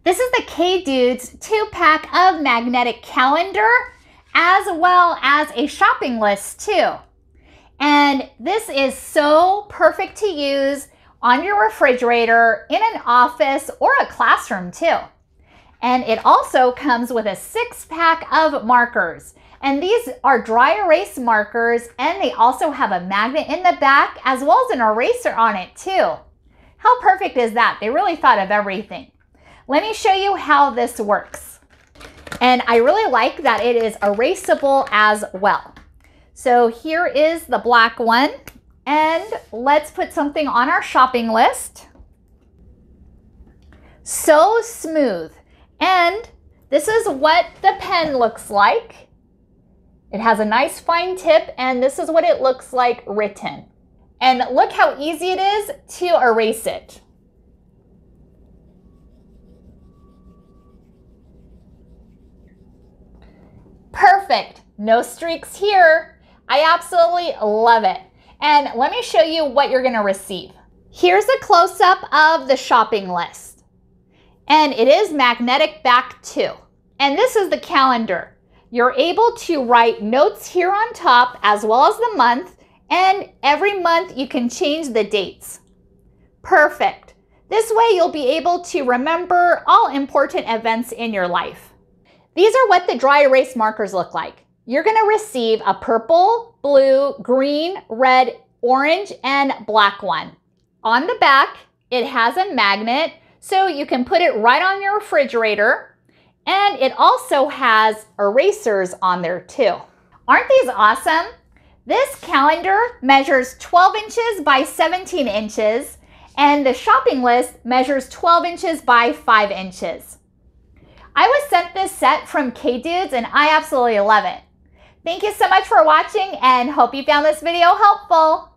This is the Kedudes 2-pack of magnetic calendar, as well as a shopping list too. And this is so perfect to use on your refrigerator, in an office, or a classroom too. And it also comes with a 6-pack of markers. And these are dry erase markers, and they also have a magnet in the back as well as an eraser on it too. How perfect is that? They really thought of everything. Let me show you how this works. And I really like that it is erasable as well. So here is the black one, and let's put something on our shopping list. So smooth. And this is what the pen looks like. It has a nice fine tip, and this is what it looks like written. And look how easy it is to erase it. Perfect. No streaks here. I absolutely love it. And let me show you what you're going to receive. Here's a close-up of the shopping list. And it is magnetic back too. And this is the calendar. You're able to write notes here on top as well as the month, and every month you can change the dates. Perfect. This way you'll be able to remember all important events in your life. These are what the dry erase markers look like. You're going to receive a purple, blue, green, red, orange, and black one. On the back, it has a magnet, so you can put it right on your refrigerator. And it also has erasers on there too. Aren't these awesome? This calendar measures 12 inches by 17 inches, and the shopping list measures 12 inches by 5 inches. I was sent this set from Kedudes, and I absolutely love it. Thank you so much for watching, and hope you found this video helpful.